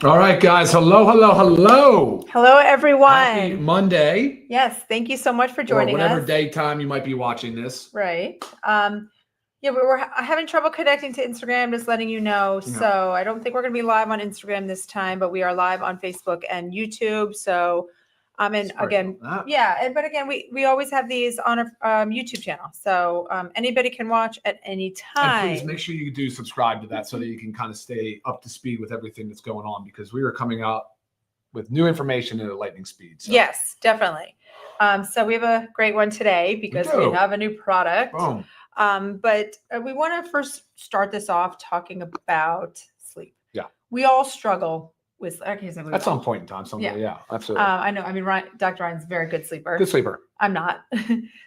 All right, guys. Hello, hello, hello. Hello, everyone. Happy Monday. Yes, thank you so much for joining or whatever us. daytime you might be watching this. Right. Yeah, we're having trouble connecting to Instagram, just letting you know. Yeah. So I don't think we're going to be live on Instagram this time, but we are live on Facebook and YouTube. So, and Sorry again, about that. yeah, but again, we always have these on our YouTube channel. So anybody can watch at any time. And please make sure you do subscribe to that so that you can kind of stay up to speed with everything that's going on, because we are coming out with new information at a lightning speed. So. Yes, definitely. So we have a great one today because we have a new product. Boom. But we want to first start this off talking about sleep. Yeah. We all struggle with, at some point in time. Yeah, absolutely. I know. I mean, Dr. Ryan's a very good sleeper. Good sleeper. I'm not.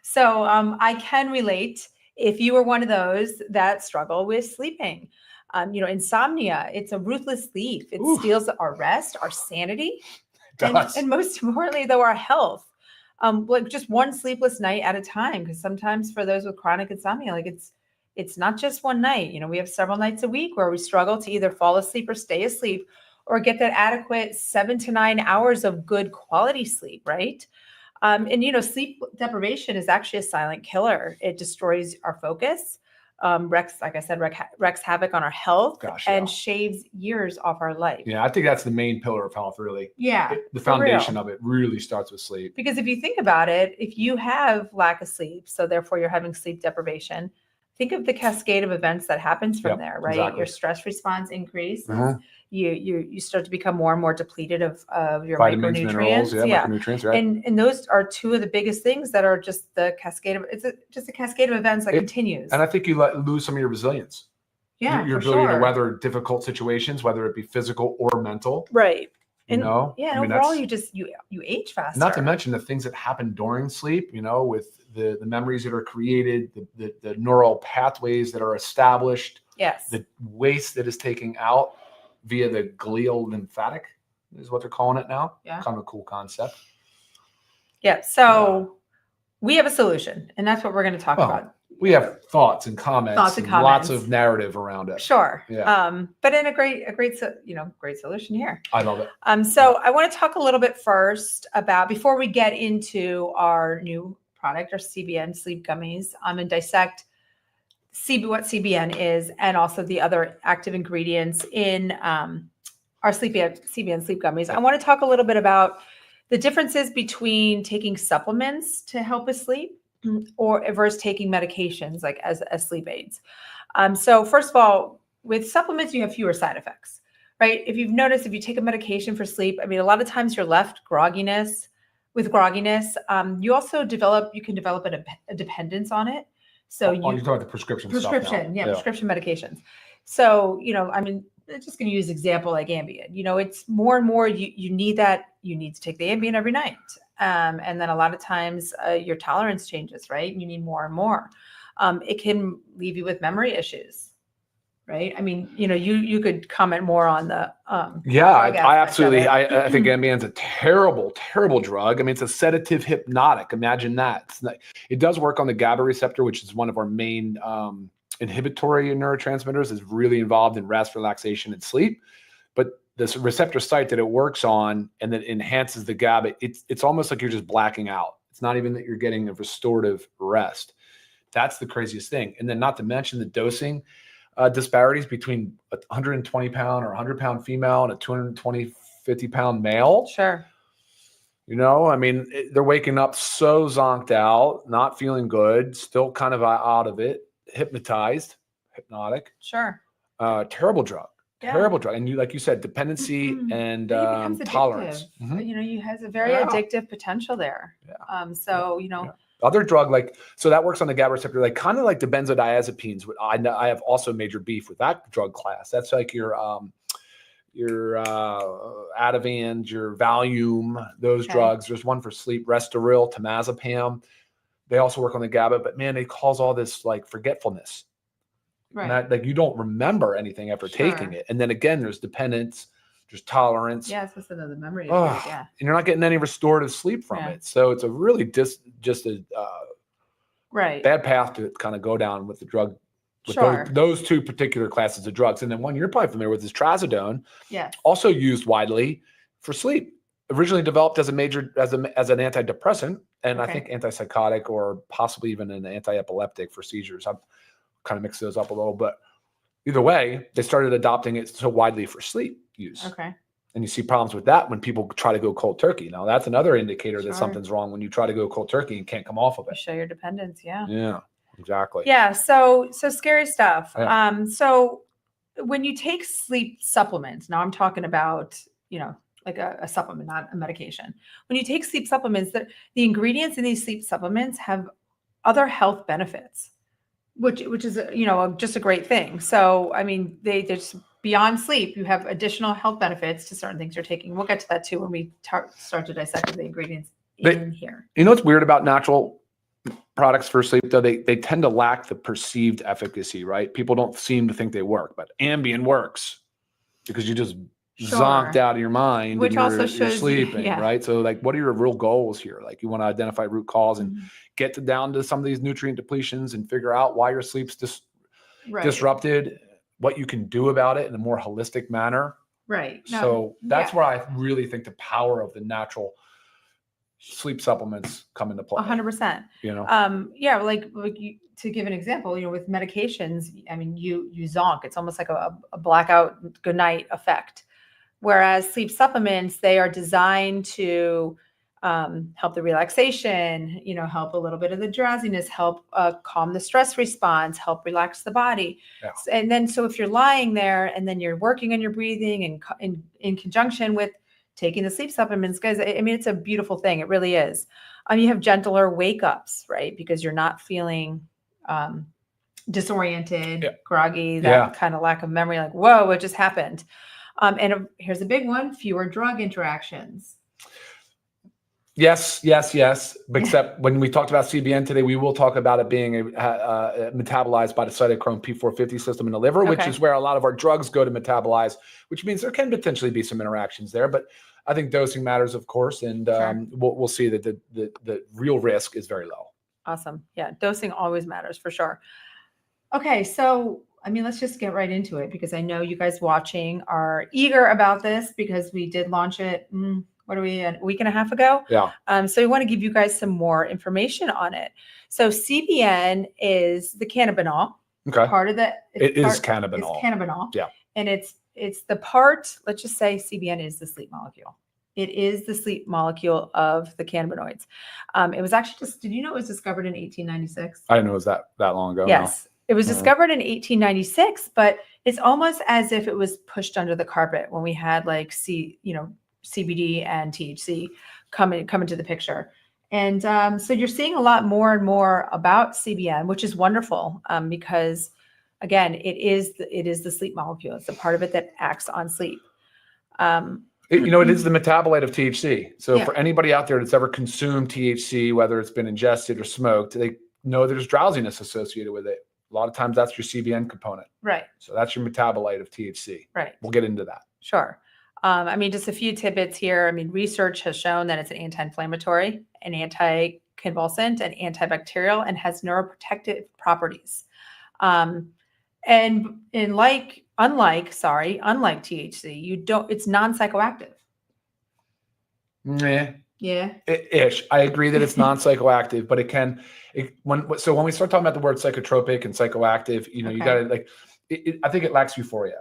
So I can relate if you were one of those that struggle with sleeping. Insomnia, it's a ruthless thief. It steals our rest, our sanity, and most importantly, though, our health. Like just one sleepless night at a time, because sometimes for those with chronic insomnia, like it's not just one night. We have several nights a week where we struggle to either fall asleep or stay asleep or get that adequate 7 to 9 hours of good quality sleep, right? Sleep deprivation is actually a silent killer. It destroys our focus, wreaks havoc on our health, and shaves years off our life. Yeah, I think that's the main pillar of health, really. Yeah. The foundation of it really starts with sleep. Because if you think about it, if you have lack of sleep, so therefore you're having sleep deprivation, think of the cascade of events that happens from there, right? Exactly. Your stress response increases. Mm-hmm. You start to become more and more depleted of your vitamins, micronutrients. Minerals, micronutrients, right? And those are two of the biggest things that are just the cascade of just a cascade of events that continues. And I think you lose some of your resilience. Yeah, your ability to weather difficult situations, whether it be physical or mental. Right. Overall, you age faster. Not to mention the things that happen during sleep, with the memories that are created, the neural pathways that are established. Yes. The waste that is taken out via the glial lymphatic is what they're calling it now. Yeah. Kind of a cool concept. Yeah. So we have a solution, and that's what we're going to talk about. We have thoughts and comments. Lots of narrative around it. Sure. Yeah. But in a great solution here. I love it. So I want to talk a little bit first about, before we get into our new product, our CBN sleep gummies, and dissect what CBN is, and also the other active ingredients in our CBN sleep gummies. I want to talk a little bit about the differences between taking supplements to help us sleep or versus taking medications like as sleep aids. So first of all, with supplements, you have fewer side effects, right? If you've noticed, if you take a medication for sleep, a lot of times you're left with grogginess. You can develop a dependence on it. So you're talking about the prescription stuff now. Prescription medications. So, I'm just going to use an example like Ambien. It's more and more you need to take the Ambien every night. And then a lot of times your tolerance changes, right? You need more and more. It can leave you with memory issues, right? You could comment more on the I absolutely. I think Ambien's a terrible, terrible drug. It's a sedative hypnotic. Imagine that. It does work on the GABA receptor, which is one of our main inhibitory neurotransmitters. Is really involved in rest, relaxation, and sleep. But this receptor site that it works on and that enhances the GABA, it's almost like you're just blacking out. It's not even that you're getting a restorative rest. That's the craziest thing. And then not to mention the dosing disparities between a 120-pound or 100-pound female and a 50-pound male. Sure. They're waking up so zonked out, not feeling good, still kind of out of it, hypnotic. Sure. Terrible drug. Terrible drug. And like you said, dependency and tolerance. Mm-hmm. You has a very addictive potential there. Yeah. Other drug, so that works on the GABA receptor, kind of like the benzodiazepines. I have also major beef with that drug class. That's like your Ativan, your Valium, those drugs. There's one for sleep, Restoril, temazepam. They also work on the GABA, but man, they cause all this forgetfulness. Right. And that, you don't remember anything after taking it. And then again, there's dependence, there's tolerance. Yeah, it's just another memory issue. Yeah. And you're not getting any restorative sleep from it. So it's a really just a bad path to kind of go down with the drug with Sure. those two particular classes of drugs. And then one you're probably familiar with is trazodone, Yeah. also used widely for sleep. Originally developed as an antidepressant, and I Okay. think antipsychotic, or possibly even an anti-epileptic for seizures. I've kind of mixed those up a little, but either way, they started adopting it so widely for sleep use. Okay. And you see problems with that when people try to go cold turkey. Now that's another indicator Sure. that something's wrong when you try to go cold turkey and can't come off of You it. show your dependence. Yeah. Yeah, exactly. Yeah. So scary stuff. Yeah. So when you take sleep supplements, now I'm talking about, like a supplement, not a medication. When you take sleep supplements, the ingredients in these sleep supplements have other health benefits, which is, just a great thing. So, I mean, they're just beyond sleep. You have additional health benefits to certain things you're taking. We'll get to that too when we start to dissect the ingredients in here. You know what's weird about natural products for sleep, though? They tend to lack the perceived efficacy, right? People don't seem to think they work, but Ambien works because you just zonked out of your mind, which and also you're shows sleeping, right? So like, what are your real goals here? Like, you want to identify root cause and get down to some of these nutrient depletions and figure out why your sleep's disrupted, what you can do about it in a more holistic manner. Right. So that's where I really think the power of the natural sleep supplements come into play. 100%. Yeah. Like to give an example, with medications, I mean, you zonk. It's almost like a blackout good night effect. Whereas sleep supplements, they are designed to help the relaxation, help a little bit of the drowsiness, help calm the stress response, help relax the body. Yeah. And then, so if you're lying there and then you're working on your breathing and in conjunction with taking the sleep supplements, guys, I mean, it's a beautiful thing. It really is. You have gentler wake ups, right? Because you're not feeling disoriented, groggy, that kind of lack of memory, like, whoa, what just happened? And here's a big one: fewer drug interactions. Yes. Except when we talked about CBN today, we will talk about it being metabolized by the cytochrome P450 system in the liver, which is where a lot of our drugs go to metabolize, which means there can potentially be some interactions there. But I think dosing matters, of course, and we'll see that the real risk is very low. Awesome. Yeah, dosing always matters for sure. Okay, so I mean, let's just get right into it, because I know you guys watching are eager about this, because we did launch it. What are we, a week and a half ago? Yeah. So we want to give you guys some more information on it. So CBN is the cannabinol. Okay. Part of the. It is cannabinol. It's cannabinol. Yeah. And it's the part. Let's just say CBN is the sleep molecule. It is the sleep molecule of the cannabinoids. It was actually did you know it was discovered in 1896? I didn't know it was that long ago. Yes. No. It was discovered in 1896, but it's almost as if it was pushed under the carpet when we had like CBD and THC come into the picture. And so you're seeing a lot more and more about CBN, which is wonderful, because again, it is the sleep molecule. It's the part of it that acts on sleep. It is the metabolite of THC. So for anybody out there that's ever consumed THC, whether it's been ingested or smoked, they know there's drowsiness associated with it. A lot of times that's your CBN component. Right. So that's your metabolite of THC. Right. We'll get into that. Sure. I mean, just a few tidbits here. I mean, research has shown that it's an anti-inflammatory, an anticonvulsant, and antibacterial, and has neuroprotective properties. And unlike THC, it's non-psychoactive. Yeah. Ish. I agree that it's non-psychoactive, but when we start talking about the word psychotropic and psychoactive, you got to I think it lacks euphoria.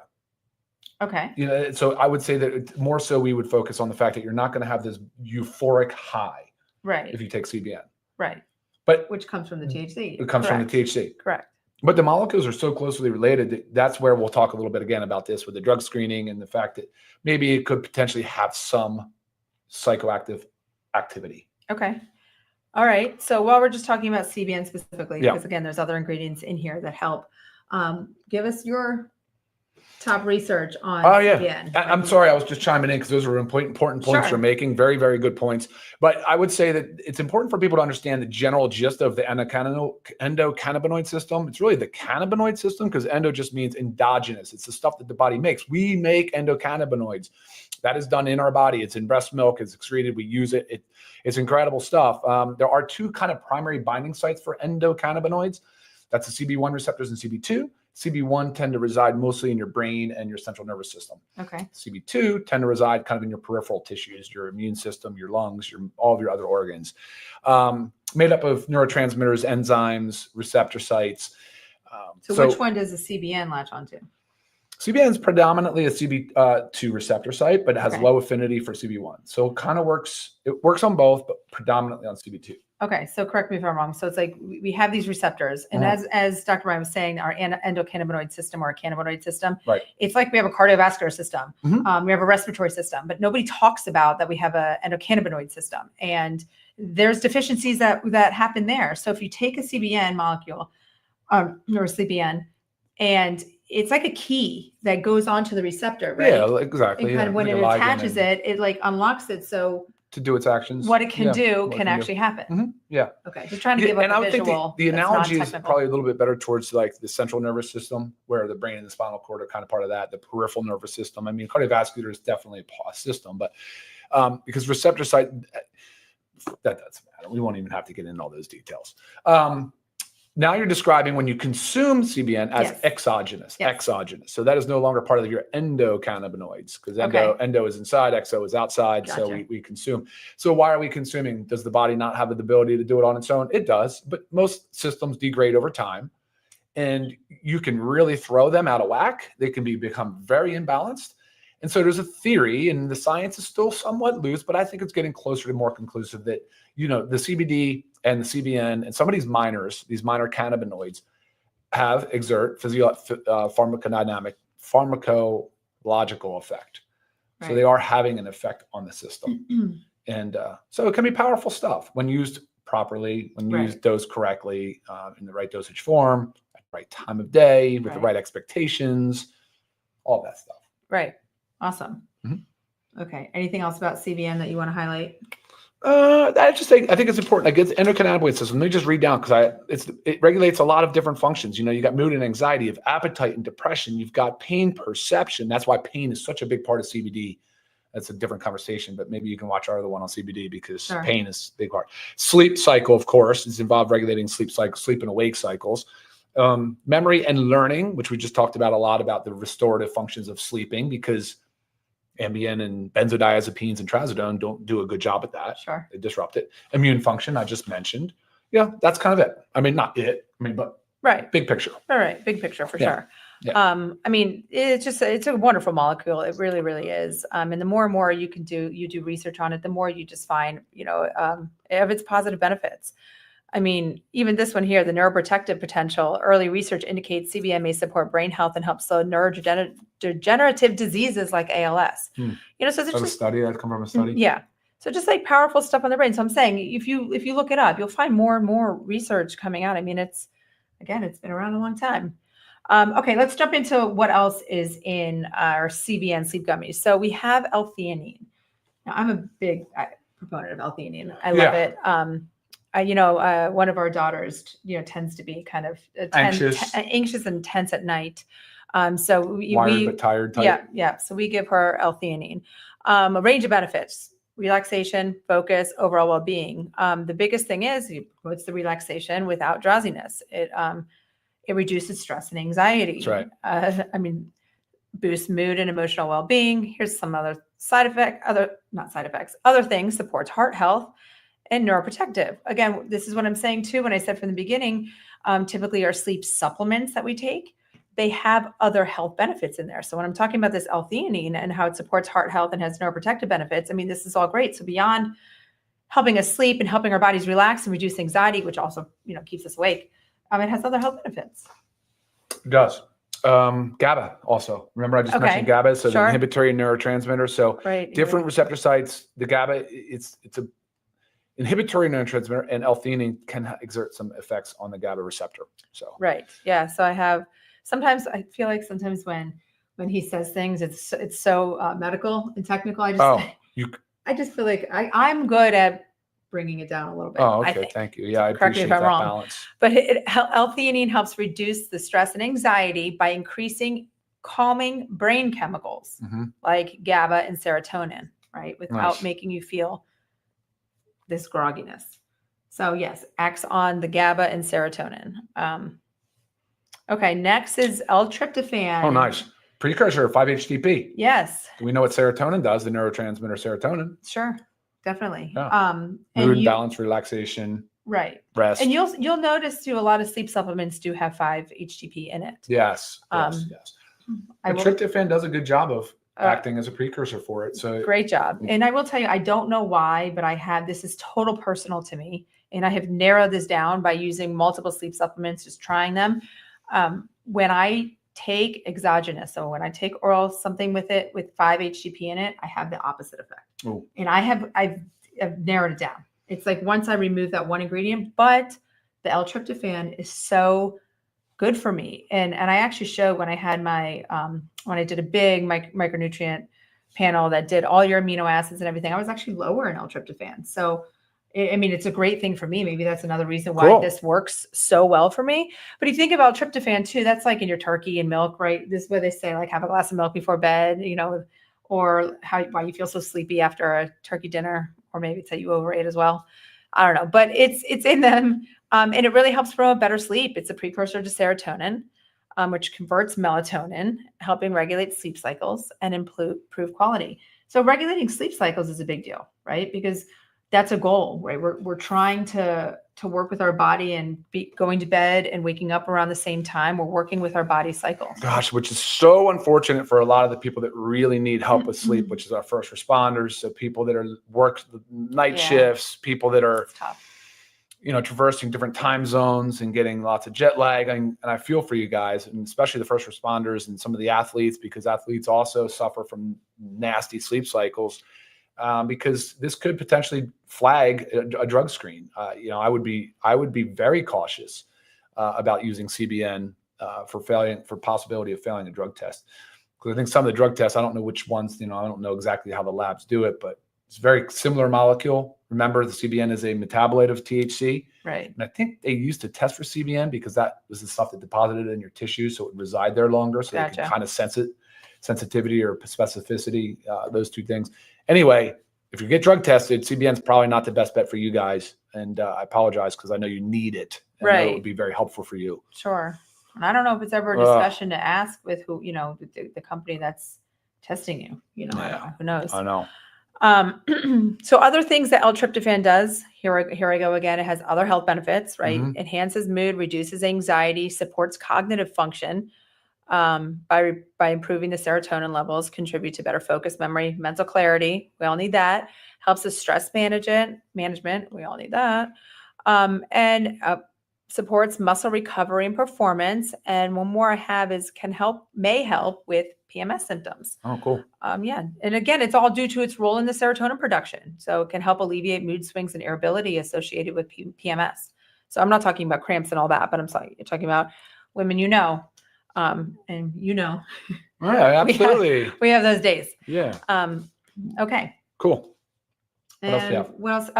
Okay. So I would say that more so we would focus on the fact that you're not going to have this euphoric high, right, if you take CBN. Right. But which comes from the THC. It comes from the THC. Correct. But the molecules are so closely related that's where we'll talk a little bit again about this with the drug screening and the fact that maybe it could potentially have some psychoactive activity. Okay. All right. So while we're just talking about CBN specifically, because again, there's other ingredients in here that help. Give us your top research on CBN. I'm sorry, I was just chiming in because those are important points you're making. Very, very good points. But I would say that it's important for people to understand the general gist of the endocannabinoid system. It's really the cannabinoid system, because endo just means endogenous. It's the stuff that the body makes. We make endocannabinoids. That is done in our body. It's in breast milk. It's excreted. We use it. It's incredible stuff. There are two kind of primary binding sites for endocannabinoids. That's the CB1 receptors and CB2. CB1 tend to reside mostly in your brain and your central nervous system. Okay. CB2 tend to reside kind of in your peripheral tissues, your immune system, your lungs, all of your other organs. Made up of neurotransmitters, enzymes, receptor sites. So which one does the CBN latch onto? CBN is predominantly a CB2 receptor site, but it has Okay. low affinity for CB1. So it works on both, but predominantly on CB2. Okay, so correct me if I'm wrong. So it's like we have these receptors, and as Dr. Ryan was saying, our endocannabinoid system or a cannabinoid system, right? It's like we have a cardiovascular system, Mm-hmm. We have a respiratory system, but nobody talks about that we have an endocannabinoid system, and there's deficiencies that happen there. So if you take a CBN molecule, or a CBN, and it's like a key that goes onto the receptor, right? Yeah, exactly. And kind of when it attaches it like unlocks it. So to do its actions, what it can do can actually happen. Mm-hmm. Yeah. Okay. Just trying to give up a visual. I would think the analogy is probably a little bit better towards like the central nervous system, where the brain and the spinal cord are kind of part of that. The peripheral nervous system. I mean, cardiovascular is definitely a system, but because receptor site, that doesn't matter. We won't even have to get into all those details. Now you're describing when you consume CBN as exogenous. Exogenous. So that is no longer part of your endocannabinoids, because endo is inside, exo is outside. Gotcha. So we consume. So why are we consuming? Does the body not have the ability to do it on its own? It does, but most systems degrade over time, and you can really throw them out of whack. They can become very imbalanced. And so there's a theory, and the science is still somewhat loose, but I think it's getting closer to more conclusive that, the CBD and the CBN and some of these minor cannabinoids exert pharmacological effect. Right. So they are having an effect on the system. And so it can be powerful stuff when used properly, when used dosed correctly, in the right dosage form, at the right time of day, with the right expectations, all that stuff. Right. Awesome. Mm-hmm. Okay. Anything else about CBN that you want to highlight? I think it's important. Like, it's endocannabinoid system. Let me just read down, because it regulates a lot of different functions. You got mood and anxiety, you have appetite and depression, you've got pain perception. That's why pain is such a big part of CBD. That's a different conversation, but maybe you can watch our other one on CBD, because pain is a big part. Sleep cycle, of course, is involved regulating sleep and awake cycles. Memory and learning, which we just talked about a lot, about the restorative functions of sleeping, because Ambien and benzodiazepines and trazodone don't do a good job at that. Sure. They disrupt it. Immune function, I just mentioned. Yeah, that's kind of it. I mean, not it. I mean, but big picture. All right, big picture for sure. Yeah. I mean, it's a wonderful molecule. It really, really is. And the more and more you do research on it, the more you just find, of its positive benefits. I mean, even this one here, the neuroprotective potential, early research indicates CBN may support brain health and help slow neurodegenerative diseases like ALS. So it's just a study that come from a study. Yeah. So just like powerful stuff on the brain. So I'm saying, if you look it up, you'll find more and more research coming out. I mean, it's been around a long time. Okay, let's jump into what else is in our CBN sleep gummies. So we have L-theanine. Now, I'm a big proponent of L-theanine. I love it. One of our daughters, tends to be kind of anxious and tense at night. So wired but tired type. Yeah. So we give her L-theanine. A range of benefits: relaxation, focus, overall well-being. The biggest thing is it promotes the relaxation without drowsiness. It reduces stress and anxiety. That's right. Boosts mood and emotional well-being. Here's some other other things: supports heart health and neuroprotective. Again, this is what I'm saying too, when I said from the beginning, typically our sleep supplements that we take, they have other health benefits in there. So when I'm talking about this L-theanine and how it supports heart health and has neuroprotective benefits, this is all great. So beyond helping us sleep and helping our bodies relax and reduce anxiety, which also, keeps us awake, it has other health benefits. It does. GABA also. Remember, I just mentioned GABA, so the inhibitory neurotransmitter. So different receptor sites. The GABA, it's a inhibitory neurotransmitter, and L-theanine can exert some effects on the GABA receptor. So yeah. So sometimes I feel like when he says things, it's so medical and technical. I just feel like I'm good at bringing it down a little bit. Oh, okay. Thank you. Yeah, I appreciate that balance. But L-theanine helps reduce the stress and anxiety by increasing calming brain chemicals like GABA and serotonin, right? Without making you feel this grogginess. So yes, acts on the GABA and serotonin. Okay, next is L-tryptophan. Oh, nice. Precursor of 5-HTP. Yes. Do we know what serotonin does, the neurotransmitter serotonin? Sure, definitely. Yeah. Mood, balance, relaxation, right. rest. And you'll notice too, a lot of sleep supplements do have 5-HTP in it. Yes. Tryptophan does a good job of acting as a precursor for it. So great job. And I will tell you, I don't know why, but this is total personal to me. And I have narrowed this down by using multiple sleep supplements, just trying them. When I take exogenous, so when I take oral something with 5-HTP in it, I have the opposite effect. Ooh. And I've narrowed it down. It's like once I remove that one ingredient, but the L-tryptophan is so good for me. And I actually showed when I had my, when I did a big micronutrient panel that did all your amino acids and everything, I was actually lower in L-tryptophan. So, I mean, it's a great thing for me. Maybe that's another reason why this works so well for me. But if you think about tryptophan too, that's like in your turkey and milk, right? This is where they say like have a glass of milk before bed, or why you feel so sleepy after a turkey dinner, or maybe it's that you overate as well. I don't know, but it's in them. And it really helps promote better sleep. It's a precursor to serotonin, which converts melatonin, helping regulate sleep cycles and improve quality. So regulating sleep cycles is a big deal, right? Because that's a goal, right? We're trying to work with our body and be going to bed and waking up around the same time. We're working with our body cycle. Gosh, which is so unfortunate for a lot of the people that really need help with sleep, which is our first responders. So people that work night shifts, people that are, traversing different time zones and getting lots of jet lag. And I feel for you guys, and especially the first responders and some of the athletes, because athletes also suffer from nasty sleep cycles. Because this could potentially flag a drug screen. I would be very cautious about using CBN for possibility of failing a drug test. Because I think some of the drug tests, I don't know which ones, I don't know exactly how the labs do it, but it's a very similar molecule. Remember, the CBN is a metabolite of THC. Right. And I think they used to test for CBN because that was the stuff that deposited in your tissue, so it would reside there longer, so they can kind of sense it, sensitivity or specificity, those two things. Anyway, if you get drug tested, CBN is probably not the best bet for you guys. And I apologize because I know you need it. And I know it would be very helpful for you. Sure. And I don't know if it's ever a discussion to ask with who, the company that's testing you. Who knows? I know. So other things that L-tryptophan does, here I go again, it has other health benefits, right? Mm-hmm. Enhances mood, reduces anxiety, supports cognitive function. By improving the serotonin levels, contribute to better focus, memory, mental clarity. We all need that. Helps with stress management. We all need that. And supports muscle recovery and performance. And one more I have is may help with PMS symptoms. Oh, cool. Yeah. And again, it's all due to its role in the serotonin production. So it can help alleviate mood swings and irritability associated with PMS. So I'm not talking about cramps and all that, but I'm talking about women, and Yeah, absolutely. we have those days. Yeah. Okay. Cool. What else?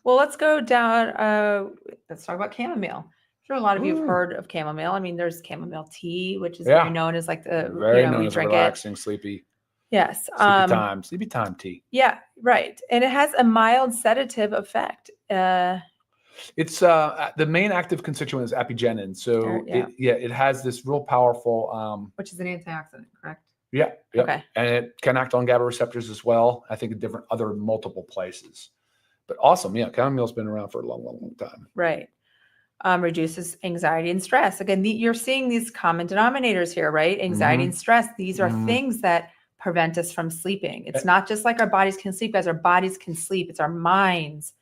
Well, let's go down. Let's talk about chamomile. I'm sure a lot of you have heard of chamomile. I mean, there's chamomile tea, which is very known as like very known as relaxing, sleepy. Yes. Sleepy time tea. Yeah, right. And it has a mild sedative effect. It's the main active constituent is apigenin. So it has this real powerful which is an antioxidant, correct? Yeah. Okay. And it can act on GABA receptors as well. I think in different other multiple places. But awesome. Yeah, chamomile's been around for a long, long, long time. Right. Reduces anxiety and stress. Again, you're seeing these common denominators here, right? Anxiety and stress. These are things that prevent us from sleeping. It's not just like our bodies can sleep as our bodies can sleep. It's our minds.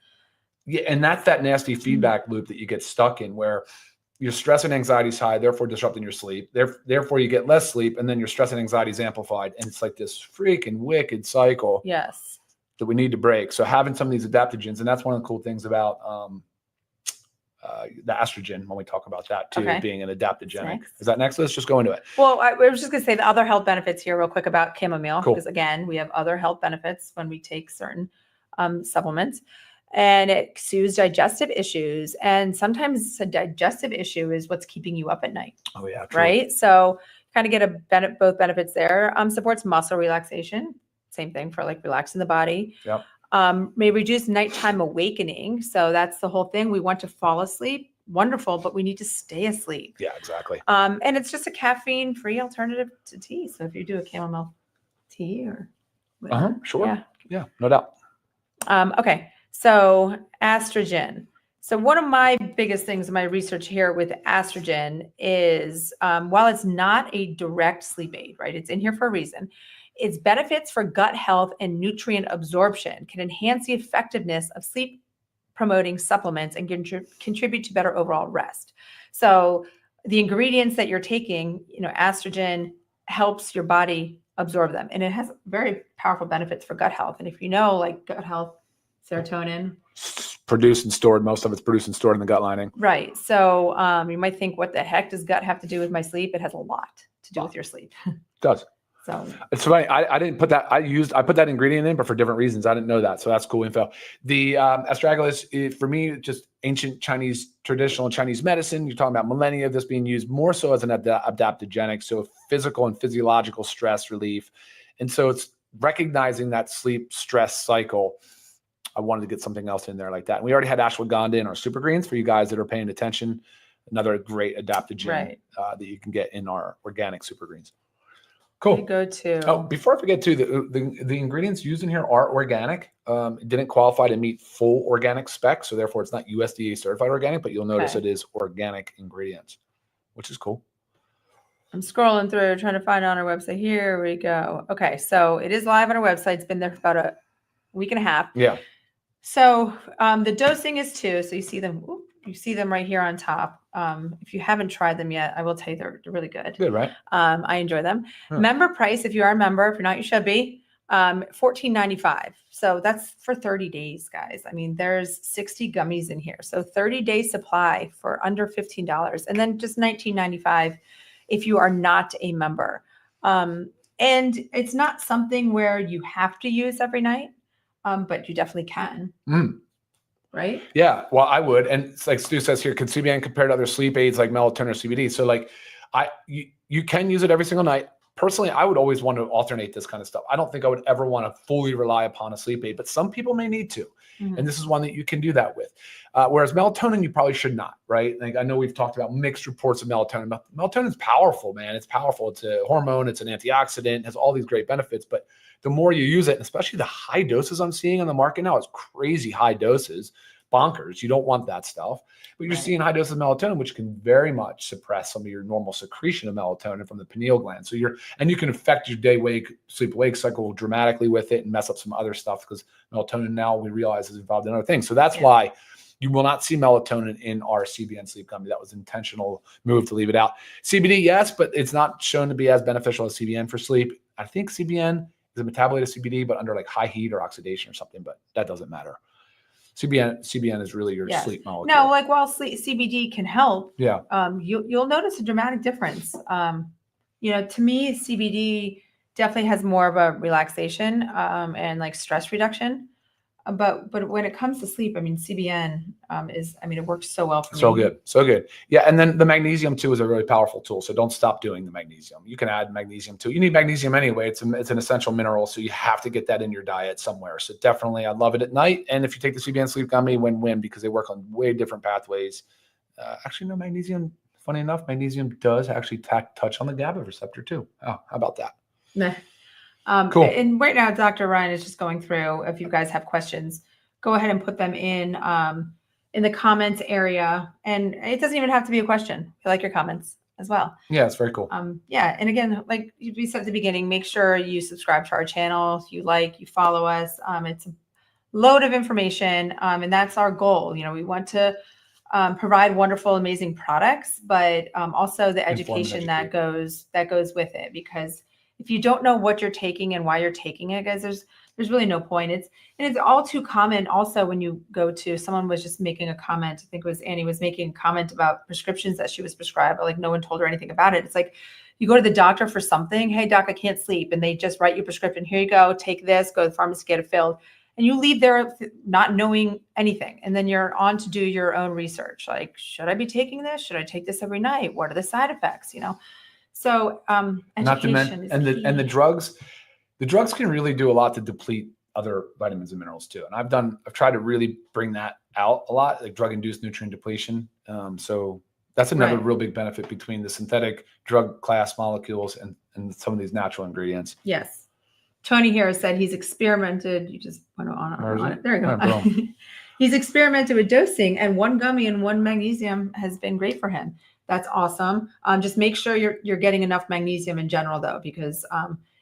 Yeah, and that's that nasty feedback loop that you get stuck in where your stress and anxiety is high, therefore disrupting your sleep. Therefore, you get less sleep, and then your stress and anxiety is amplified. And it's like this freaking wicked cycle that we need to break. So having some of these adaptogens, and that's one of the cool things about the estrogen when we talk about that too, being an adaptogenic. Is that next? Let's just go into it. Well, I was just going to say the other health benefits here real quick about chamomile, because again, we have other health benefits when we take certain supplements. And it soothes digestive issues. And sometimes a digestive issue is what's keeping you up at night. Oh, yeah. True. Right. So kind of get both benefits there. Supports muscle relaxation. Same thing for like relaxing the body. Yep. May reduce nighttime awakening. So that's the whole thing. We want to fall asleep wonderful, but we need to stay asleep. Yeah, exactly. And it's just a caffeine-free alternative to tea. So if you do a chamomile tea or whatever, sure. Yeah, no doubt. Okay, so estrogen. So one of my biggest things in my research here with estrogen is, while it's not a direct sleep aid, right? It's in here for a reason. Its benefits for gut health and nutrient absorption can enhance the effectiveness of sleep promoting supplements and contribute to better overall rest. So the ingredients that you're taking, estrogen helps your body absorb them, and it has very powerful benefits for gut health. And if you know, like gut health, serotonin, produced and stored. Most of it's produced and stored in the gut lining. Right. So you might think, what the heck does gut have to do with my sleep? It has a lot to do with your sleep. It does. So it's funny. I didn't put that. I put that ingredient in, but for different reasons. I didn't know that. So that's cool info. The astragalus, for me, just ancient Chinese, traditional Chinese medicine. You're talking about millennia of this being used more so as an adaptogenic, so physical and physiological stress relief. And so it's recognizing that sleep stress cycle. I wanted to get something else in there like that. And we already had ashwagandha in our super greens for you guys that are paying attention. Another great adaptogen that you can get in our organic super greens. Cool. Go to. Oh, before I forget too, the ingredients used in here are organic. It didn't qualify to meet full organic specs, so therefore it's not USDA certified organic, but you'll notice it is organic ingredients, which is cool. I'm scrolling through trying to find it on our website. Here we go. Okay, so it is live on our website. It's been there for about a week and a half. Yeah. So the dosing is 2. So you see them. You see them right here on top. If you haven't tried them yet, I will tell you they're really good. Good, right? I enjoy them. Member price, if you are a member, if you're not, you should be. $14.95. So that's for 30 days, guys. I mean, there's 60 gummies in here. So 30-day supply for under $15, and then just $19.95 if you are not a member. And it's not something where you have to use every night, but you definitely can. Right? Yeah, well, I would. And it's like Stu says here, can CBN compare to other sleep aids like melatonin or CBD? So like you can use it every single night. Personally, I would always want to alternate this kind of stuff. I don't think I would ever want to fully rely upon a sleep aid, but some people may need to. And this is one that you can do that with. Whereas melatonin, you probably should not, right? Like I know we've talked about mixed reports of melatonin. Melatonin is powerful, man. It's powerful. It's a hormone. It's an antioxidant. It has all these great benefits. But the more you use it, and especially the high doses I'm seeing on the market now, it's crazy high doses, bonkers. You don't want that stuff. But you're seeing high doses of melatonin, which can very much suppress some of your normal secretion of melatonin from the pineal gland. So you can affect your sleep-wake cycle dramatically with it and mess up some other stuff because melatonin now we realize is involved in other things. So that's why you will not see melatonin in our CBN sleep gummy. That was an intentional move to leave it out. CBD, yes, but it's not shown to be as beneficial as CBN for sleep. I think CBN is a metabolite of CBD, but under like high heat or oxidation or something, but that doesn't matter. CBN is really your sleep molecule. No, like while CBD can help, you'll notice a dramatic difference. To me, CBD definitely has more of a relaxation and like stress reduction. But when it comes to sleep, I mean, CBN it works so well for me. So good. Yeah, and then the magnesium too is a really powerful tool. So don't stop doing the magnesium. You can add magnesium too. You need magnesium anyway. It's an essential mineral, so you have to get that in your diet somewhere. So definitely, I love it at night. And if you take the CBN sleep gummy, win-win because they work on way different pathways. Actually, no, magnesium. Funny enough, magnesium does actually touch on the GABA receptor too. Oh, how about that? Nah. Cool. And right now, Dr. Ryan is just going through. If you guys have questions, go ahead and put them in the comments area. And it doesn't even have to be a question. I like your comments as well. Yeah, it's very cool. And again, like we said at the beginning, make sure you subscribe to our channel. You follow us. It's a load of information, and that's our goal. We want to provide wonderful, amazing products, but also the education that goes with it, because if you don't know what you're taking and why you're taking it, guys, there's really no point. It's all too common. Also, when you go to, someone was just making a comment, I think it was Annie was making a comment about prescriptions that she was prescribed, but like no one told her anything about it. It's like you go to the doctor for something. Hey, doc, I can't sleep. And they just write you a prescription. Here you go. Take this, go to the pharmacy, get it filled. And you leave there not knowing anything. And then you're on to do your own research. Like, should I be taking this? Should I take this every night? What are the side effects? So education is key. The drugs can really do a lot to deplete other vitamins and minerals too. And I've tried to really bring that out a lot, like drug-induced nutrient depletion. So that's another real big benefit between the synthetic drug class molecules and some of these natural ingredients. Yes. Tony here said he's experimented. You just went on it. There you go. Right, He's experimented with dosing, and 1 gummy and 1 magnesium has been great for him. That's awesome. Just make sure you're getting enough magnesium in general, though, because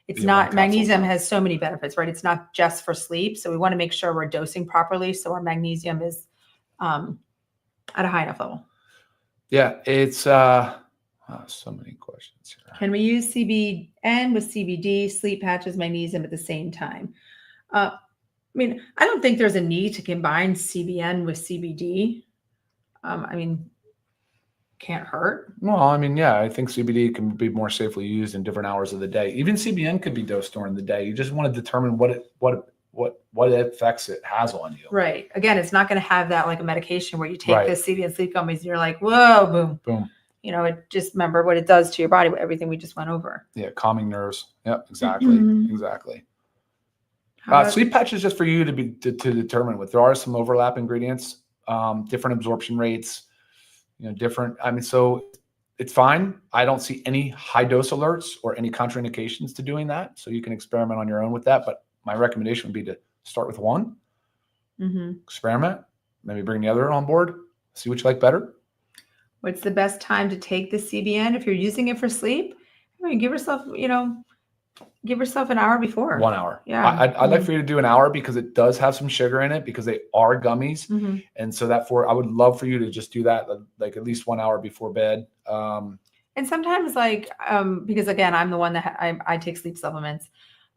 it's not, magnesium has so many benefits, right? It's not just for sleep. So we want to make sure we're dosing properly so our magnesium is at a high enough level. Yeah, it's so many questions here. Can we use CBN with CBD, sleep patches, magnesium at the same time? I mean, I don't think there's a need to combine CBN with CBD. I mean, can't hurt. Well, I mean, yeah, I think CBD can be more safely used in different hours of the day. Even CBN could be dosed during the day. You just want to determine what effects it has on you. Right. Again, it's not going to have that like a medication where you take this CBN sleep gummies and you're like, whoa, boom, boom. You know, it just remember what it does to your body, everything we just went over. Yeah, calming nerves. Yep, exactly, exactly. Sleep patch is just for you to determine with. There are some overlap ingredients, different absorption rates, different. I mean, so it's fine. I don't see any high dose alerts or any contraindications to doing that. So you can experiment on your own with that. But my recommendation would be to start with one, experiment, maybe bring the other on board, see what you like better. What's the best time to take the CBN if you're using it for sleep? I mean, give yourself an hour before. 1 hour. Yeah. I'd like for you to do an hour because it does have some sugar in it because they are gummies. And so I would love for you to just do that like at least 1 hour before bed. And sometimes because again, I'm the one that I take sleep supplements.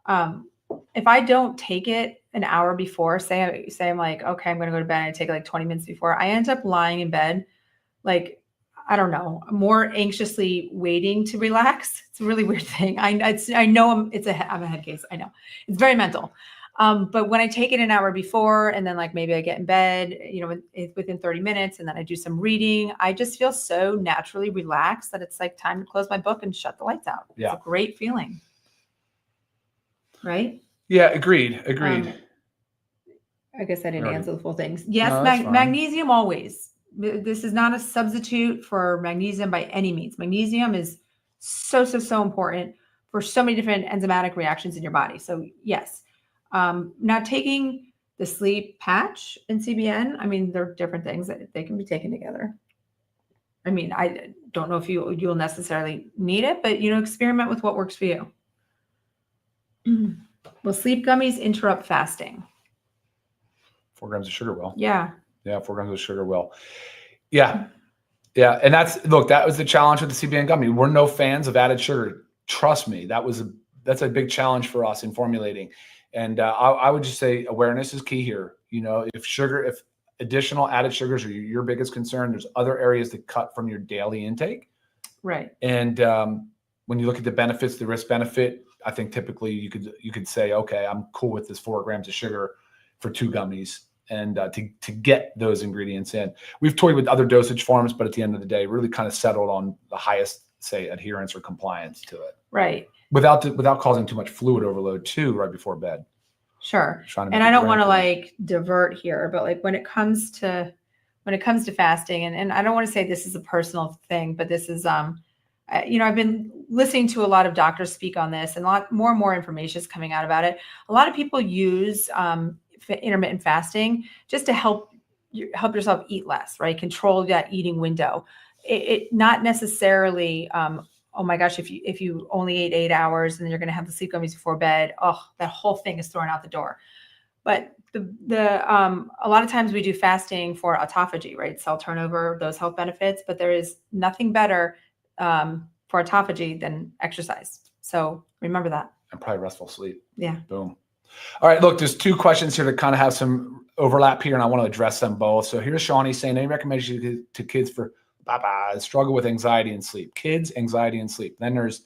If I don't take it an hour before, say I'm like, okay, I'm going to go to bed and I take it like 20 minutes before, I end up lying in bed, like, I don't know, more anxiously waiting to relax. It's a really weird thing. I know I'm a head case. I know it's very mental. But when I take it an hour before and then like maybe I get in bed, within 30 minutes and then I do some reading, I just feel so naturally relaxed that it's like time to close my book and shut the lights out. Yeah. It's a great feeling. Right? Yeah. Agreed. I guess I didn't answer the full things. Yes. No, magnesium always. This is not a substitute for magnesium by any means. Magnesium is so important for so many different enzymatic reactions in your body. So yes. Now taking the sleep patch and CBN, I mean, they're different things that they can be taken together. I mean, I don't know if you'll necessarily need it, but experiment with what works for you. Will sleep gummies interrupt fasting? 4 grams of sugar will. Yeah. Yeah, 4 grams of sugar will. Yeah. Yeah. And that was the challenge with the CBN gummy. We're no fans of added sugar. Trust me, that's a big challenge for us in formulating. And I would just say awareness is key here. If additional added sugars are your biggest concern, there's other areas to cut from your daily intake. Right. And when you look at the benefits, the risk benefit, I think typically you could say, okay, I'm cool with this 4 grams of sugar for 2 gummies. And to get those ingredients in. We've toyed with other dosage forms, but at the end of the day, really kind of settled on the highest, say, adherence or compliance to it. Right. Without causing too much fluid overload too right before bed. Sure. And I don't want to divert here, but when it comes to fasting, and I don't want to say this is a personal thing, but this is I've been listening to a lot of doctors speak on this, and more and more information is coming out about it. A lot of people use intermittent fasting just to help yourself eat less, right? Control that eating window. It not necessarily, oh my gosh, if you only ate 8 hours and then you're going to have the sleep gummies before bed, that whole thing is thrown out the door. But a lot of times we do fasting for autophagy, right? Cell turnover, those health benefits, but there is nothing better for autophagy than exercise. So remember that. And probably restful sleep. Yeah. Boom. All right, look, there's 2 questions here that kind of have some overlap here, and I want to address them both. So here's Shawnee saying, any recommendations to kids for struggle with anxiety and sleep? Kids, anxiety, and sleep. Then there's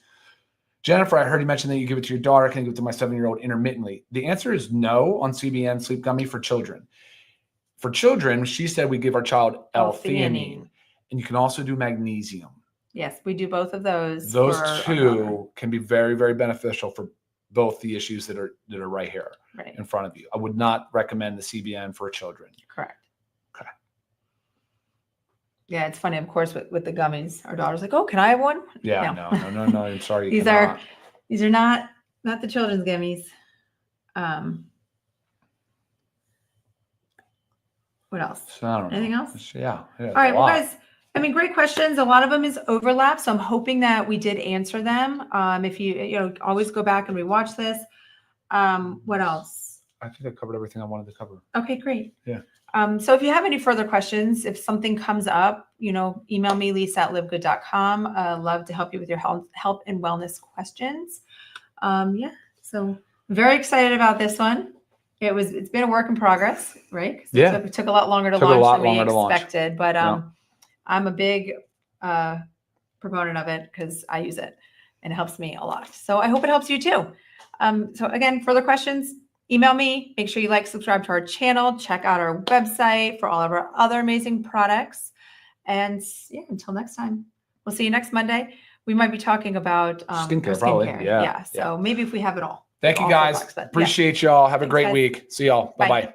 Jennifer. I heard you mention that you give it to your daughter. Can you give it to my 7-year-old intermittently? The answer is no on CBN sleep gummy for children. For children, she said we give our child L-theanine, and you can also do magnesium. Yes, we do both of those. Those 2 can be very, very beneficial for both the issues that are right here Right. in front of you. I would not recommend the CBN for children. Correct. Okay. Yeah, it's funny, of course, with the gummies. Our daughter's like, "Oh, can I have one?" Yeah, no. I'm sorry. You These cannot. are not the children's gummies. What else? So I don't know. Anything else? Yeah. All right, well, guys, I mean, great questions. A lot of them is overlap, so I'm hoping that we did answer them. If you always go back and rewatch this. What else? I think I covered everything I wanted to cover. Okay, great. Yeah. So if you have any further questions, if something comes up, email me, lisa@livegood.com. Love to help you with your health and wellness questions. So very excited about this one. It's been a work in progress, right? Yeah. It took a lot longer to launch than we expected, but Yeah. I'm a big proponent of it because I use it and it helps me a lot. So I hope it helps you too. So again, further questions, email me. Make sure you subscribe to our channel. Check out our website for all of our other amazing products. And yeah, until next time, we'll see you next Monday. We might be talking about skincare, probably. Yeah. So maybe if we have it all. Thank you, guys. Appreciate y'all. Have a great week. See y'all. Bye-bye.